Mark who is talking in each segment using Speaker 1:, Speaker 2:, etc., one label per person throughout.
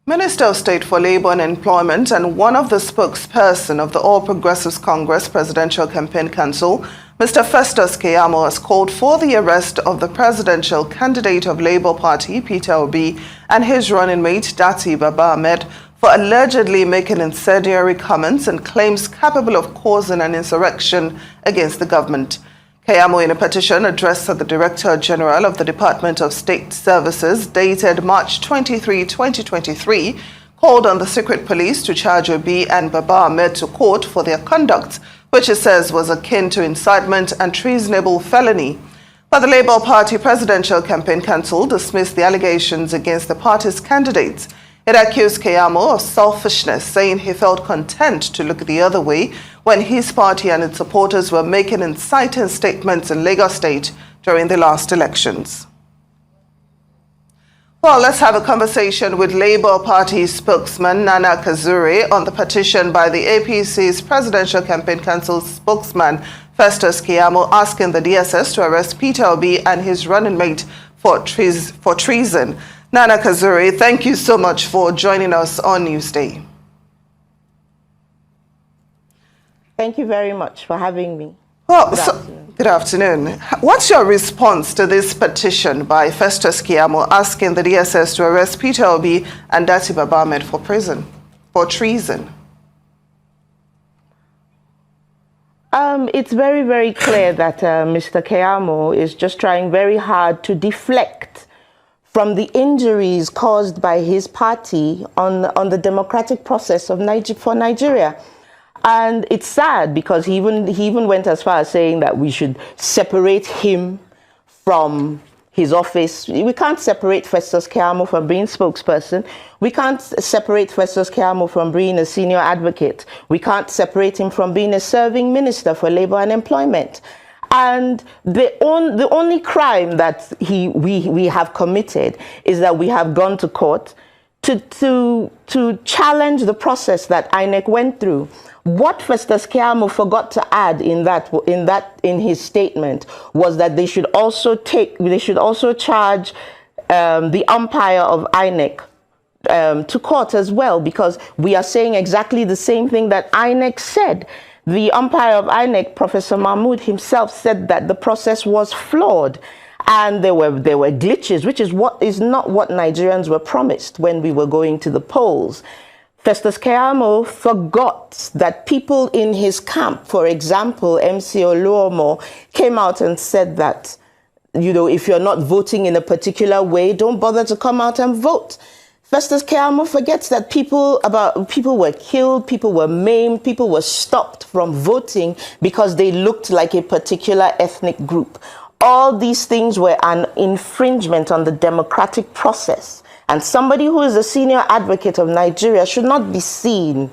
Speaker 1: Minister of State for Labour and Employment and one of the spokesperson of the All Progressives Congress Presidential Campaign Council, Mr. Festus Keyamo, has called for the arrest of the presidential candidate of Labour Party, Peter Obi, and his running mate, Datti Baba Ahmed, for allegedly making incendiary comments and claims capable of causing an insurrection against the government. Keyamo, in a petition addressed to the Director General of the Department of State Services dated March 23, 2023, called on the secret police to charge Obi and Baba Ahmed to court for their conduct, which it says was akin to incitement and treasonable felony. But the Labour Party Presidential Campaign Council dismissed the allegations against the party's candidates. It accused Keyamo of selfishness, saying he felt content to look the other way when his party and its supporters were making inciting statements in Lagos State during the last elections. Well, let's have a conversation with Labour Party spokesman Nana Kazuri on the petition by the APC's Presidential Campaign Council spokesman Festus Keyamo asking the DSS to arrest Peter Obi and his running mate for treason. Nana Kazuri, thank you so much for joining us on Newsday.
Speaker 2: Thank you very much for having me.
Speaker 1: Well, good afternoon. What's your response to this petition by Festus Keyamo asking the DSS to arrest Peter Obi and Datti Baba Ahmed for treason?
Speaker 2: It's very, very clear that Mr. Keyamo is just trying very hard to deflect from the injuries caused by his party on the democratic process of for Nigeria. And it's sad because he even went as far as saying that we should separate him from his office. We can't separate Festus Keyamo from being spokesperson. We can't separate Festus Keyamo from being a senior advocate. We can't separate him from being a serving minister for Labour and Employment. And the only crime that we have committed is that we have gone to court to challenge the process that INEC went through. What Festus Keyamo forgot to add in his statement was that they should also charge the umpire of INEC to court as well, because we are saying exactly the same thing that INEC said. The umpire of INEC, Professor Mahmood himself, said that the process was flawed and there were glitches, which is not what Nigerians were promised when we were going to the polls. Festus Keyamo forgot that people in his camp, for example, MC Oluomo, came out and said that, you know, if you're not voting in a particular way, don't bother to come out and vote. Festus Keyamo forgets that people were killed, people were maimed, people were stopped from voting because they looked like a particular ethnic group. All these things were an infringement on the democratic process. And somebody who is a senior advocate of Nigeria should not be seen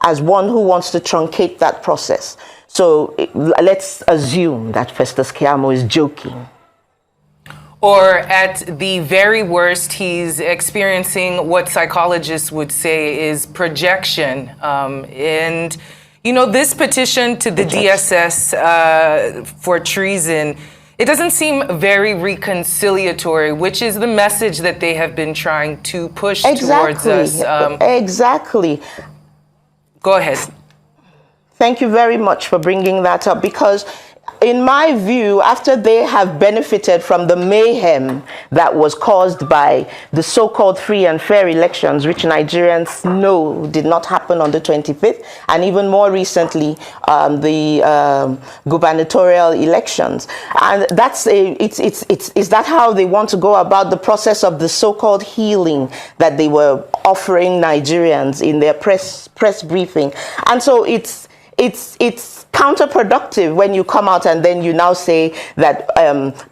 Speaker 2: as one who wants to truncate that process. So let's assume that Festus Keyamo is joking.
Speaker 3: Or at the very worst, he's experiencing what psychologists would say is projection. And, you know, this petition to the DSS for treason, it doesn't seem very reconciliatory, which is the message that they have been trying to push towards us.
Speaker 2: Exactly.
Speaker 3: Go ahead.
Speaker 2: Thank you very much for bringing that up, because in my view, after they have benefited from the mayhem that was caused by the so-called free and fair elections, which Nigerians know did not happen on the 25th, and even more recently, the gubernatorial elections. And is that how they want to go about the process of the so-called healing that they were offering Nigerians in their press briefing? And so it's counterproductive when you come out and then you now say that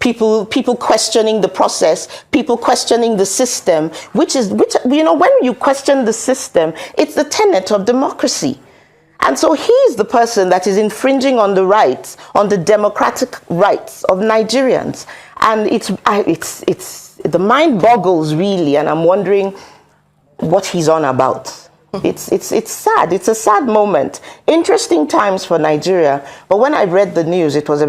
Speaker 2: people questioning the process, people questioning the system, which you know, when you question the system, it's the tenet of democracy. And so he's the person that is infringing on the rights, on the democratic rights of Nigerians. And the mind boggles really, and I'm wondering what he's on about. It's sad. It's a sad moment. Interesting times for Nigeria. But when I read the news, it was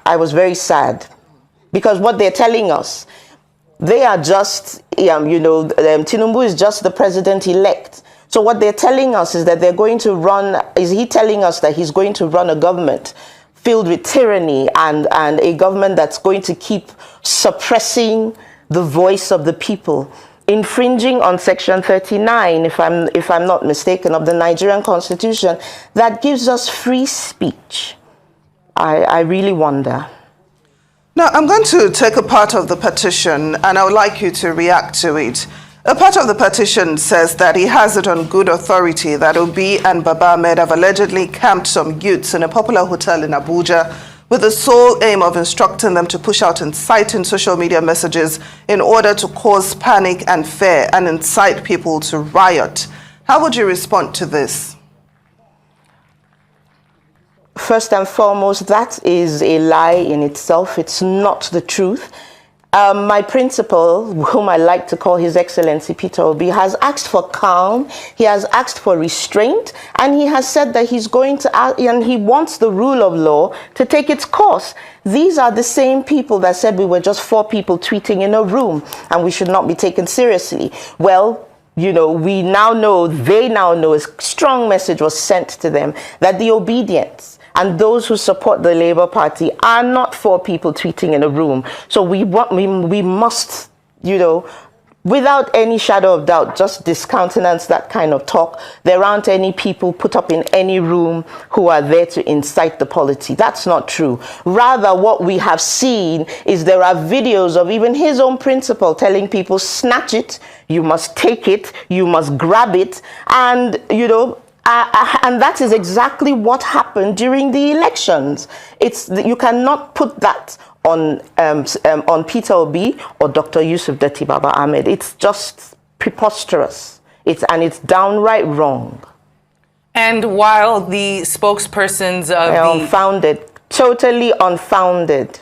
Speaker 2: I was very sad, because what they're telling us They are just, Tinubu is just the president-elect. So what they're telling us is that they're going to run, is he telling us that he's going to run a government filled with tyranny and a government that's going to keep suppressing the voice of the people, infringing on Section 39, if I'm not mistaken, of the Nigerian Constitution that gives us free speech? I really wonder.
Speaker 1: Now, I'm going to take a part of the petition and I would like you to react to it. A part of the petition says that he has it on good authority that Obi and Baba Ahmed have allegedly camped some youths in a popular hotel in Abuja with the sole aim of instructing them to push out inciting social media messages in order to cause panic and fear and incite people to riot. How would you respond to this?
Speaker 2: First and foremost, that is a lie in itself. It's not the truth. My principal, whom I like to call His Excellency Peter Obi, has asked for calm, he has asked for restraint, and he has said that he's going to, and he wants the rule of law to take its course. These are the same people that said we were just 4 people tweeting in a room and we should not be taken seriously. Well, we now know, they now know, a strong message was sent to them that the obedience and those who support the Labour Party are not 4 people tweeting in a room. So we must, without any shadow of doubt, just discountenance that kind of talk. There aren't any people put up in any room who are there to incite the polity. That's not true. Rather, what we have seen is there are videos of even his own principal telling people, snatch it, you must take it, you must grab it, and, and that is exactly what happened during the elections. You cannot put that on Peter Obi or Dr. Yusuf Datti Baba Ahmed. It's just preposterous. It's downright wrong.
Speaker 3: And while the spokespersons of
Speaker 2: unfounded, totally unfounded.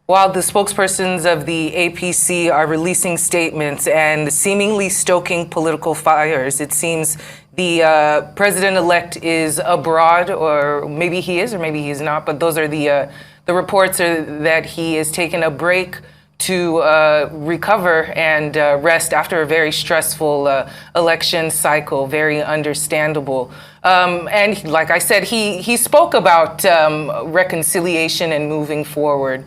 Speaker 3: While the spokespersons of the APC are releasing statements and seemingly stoking political fires, it seems the president-elect is abroad, or maybe he is, or maybe he's not, but those are the reports are that he is taking a break to recover and rest after a very stressful election cycle, very understandable. And like I said, he spoke about reconciliation and moving forward.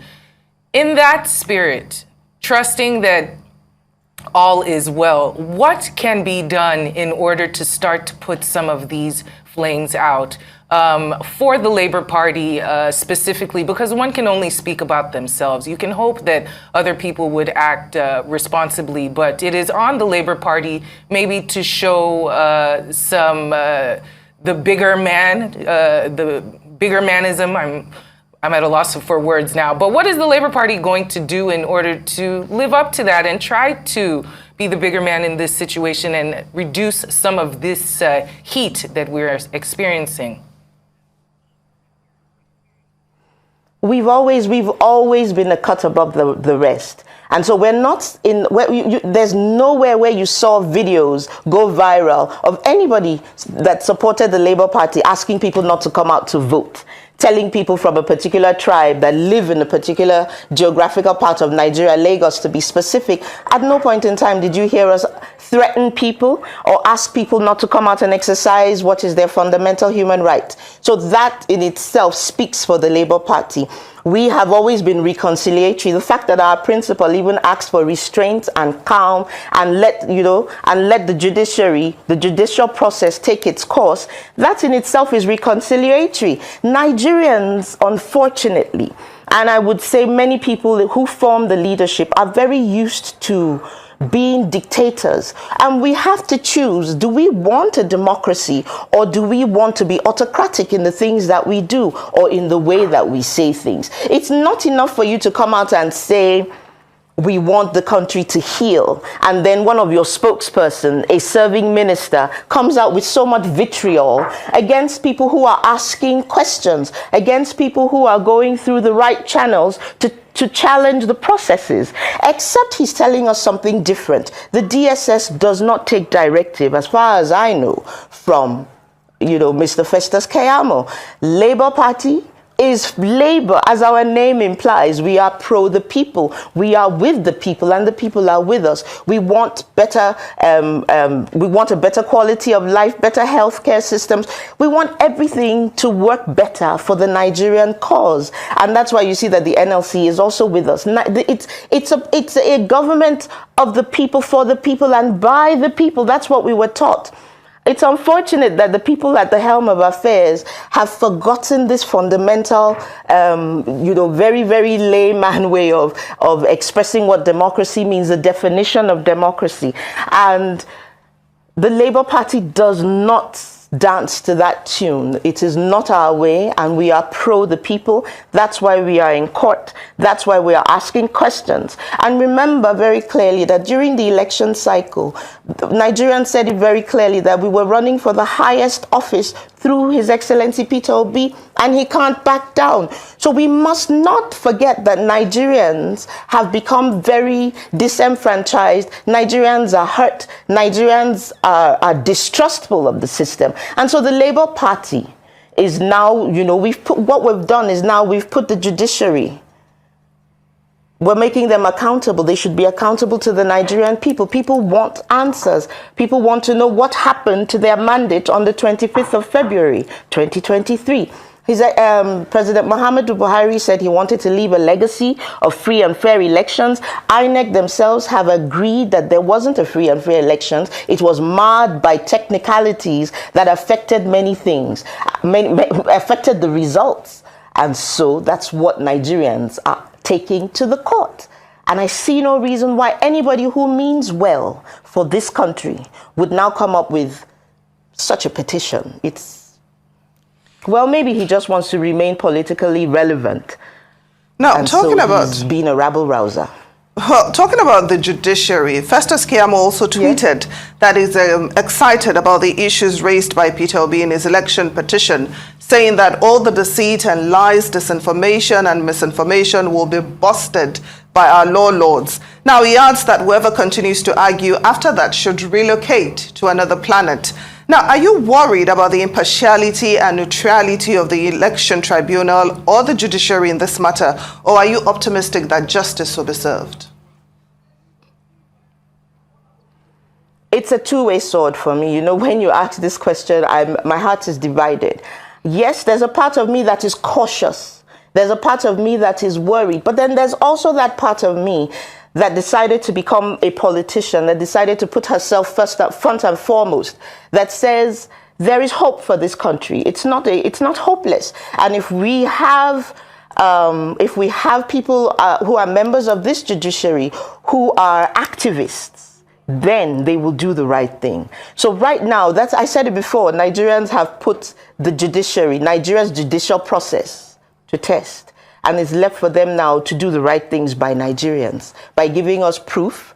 Speaker 3: In that spirit, trusting that all is well, what can be done in order to start to put some of these flames out for the Labour Party specifically? Because one can only speak about themselves. You can hope that other people would act responsibly, but it is on the Labour Party maybe to show the bigger manism. I'm at a loss for words now, but what is the Labour Party going to do in order to live up to that and try to be the bigger man in this situation and reduce some of this heat that we're experiencing?
Speaker 2: We've always been a cut above the rest. And so we're not in, there's nowhere where you saw videos go viral of anybody that supported the Labour Party asking people not to come out to vote, telling people from a particular tribe that live in a particular geographical part of Nigeria, Lagos to be specific. At no point in time did you hear us threaten people or ask people not to come out and exercise what is their fundamental human right. So that in itself speaks for the Labour Party. We have always been reconciliatory. The fact that our principal even asked for restraint and calm and let the judicial process take its course, that in itself is reconciliatory. Nigerians, unfortunately, and I would say many people who form the leadership are very used to being dictators, and we have to choose. Do we want a democracy, or do we want to be autocratic in the things that we do or in the way that we say things? It's not enough for you to come out and say we want the country to heal, and then one of your spokesperson, a serving minister, comes out with so much vitriol against people who are asking questions, against people who are going through the right channels to challenge the processes, except he's telling us something different. The DSS does not take directive, as far as I know, from Mr. Festus Keyamo. Labour Party is Labour. As our name implies, we are pro the people. We are with the people, and the people are with us. We want better, we want a better quality of life, better healthcare systems. We want everything to work better for the Nigerian cause, and that's why you see that the NLC is also with us. It's a government of the people, for the people, and by the people. That's what we were taught. It's unfortunate that the people at the helm of affairs have forgotten this fundamental, very, very layman way of expressing what democracy means, the definition of democracy. And the Labour Party does not dance to that tune. It is not our way, and we are pro the people. That's why we are in court. That's why we are asking questions. And remember very clearly that during the election cycle, Nigerians said it very clearly that we were running for the highest office through His Excellency Peter Obi, and he can't back down. So we must not forget that Nigerians have become very disenfranchised. Nigerians are hurt. Nigerians are distrustful of the system. And so the Labour Party is now, what we've done is now we've put the judiciary. We're making them accountable. They should be accountable to the Nigerian people. People want answers. People want to know what happened to their mandate on the 25th of February, 2023. President Muhammadu Buhari said he wanted to leave a legacy of free and fair elections. INEC themselves have agreed that there wasn't a free and fair elections. It was marred by technicalities that affected many things, affected the results. And so that's what Nigerians are taking to the court. And I see no reason why anybody who means well for this country would now come up with such a petition. Well, maybe he just wants to remain politically relevant.
Speaker 1: Now, he's
Speaker 2: being a rabble-rouser.
Speaker 1: Talking about the judiciary, Festus Keyamo also tweeted that he's excited about the issues raised by Peter Obi in his election petition, saying that all the deceit and lies, disinformation and misinformation will be busted by our law lords. Now, he adds that whoever continues to argue after that should relocate to another planet. Now, are you worried about the impartiality and neutrality of the election tribunal or the judiciary in this matter, or are you optimistic that justice will be served?
Speaker 2: It's a two-way sword for me. When you ask this question, my heart is divided. Yes, there's a part of me that is cautious. There's a part of me that is worried. But then there's also that part of me that decided to become a politician, that decided to put herself front and foremost, that says there is hope for this country. It's not hopeless. And if we have people who are members of this judiciary who are activists, then they will do the right thing. So right now, I said it before, Nigerians have put the judiciary, Nigeria's judicial process to test. And it's left for them now to do the right things by Nigerians, by giving us proof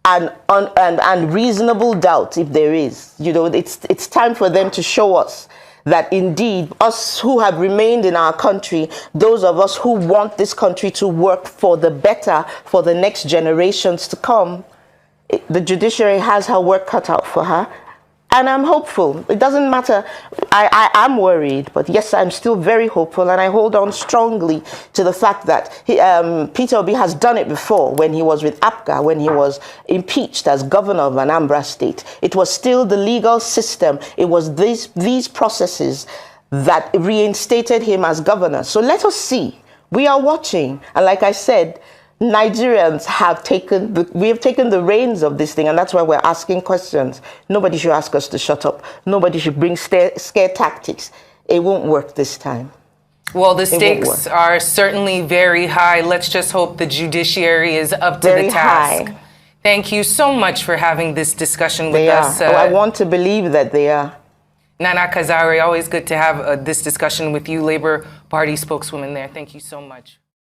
Speaker 2: and reasonable doubt if there is. It's time for them to show us that indeed us who have remained in our country, those of us who want this country to work for the better, for the next generations to come, the judiciary has her work cut out for her. And I'm hopeful. It doesn't matter. I'm worried, but yes, I'm still very hopeful, and I hold on strongly to the fact that Peter Obi has done it before when he was with APGA, when he was impeached as governor of Anambra State. It was still the legal system. It was these processes that reinstated him as governor. So let us see. We are watching, and like I said, Nigerians have taken the reins of this thing, and that's why we're asking questions. Nobody should ask us to shut up. Nobody should bring scare tactics. It won't work this time.
Speaker 3: Well, the stakes are certainly very high. Let's just hope the judiciary is up to the task. High. Thank you so much for having this discussion with us.
Speaker 2: I want to believe that they are.
Speaker 3: Nana Kazari, always good to have this discussion with you, Labour Party spokeswoman there. Thank you so much.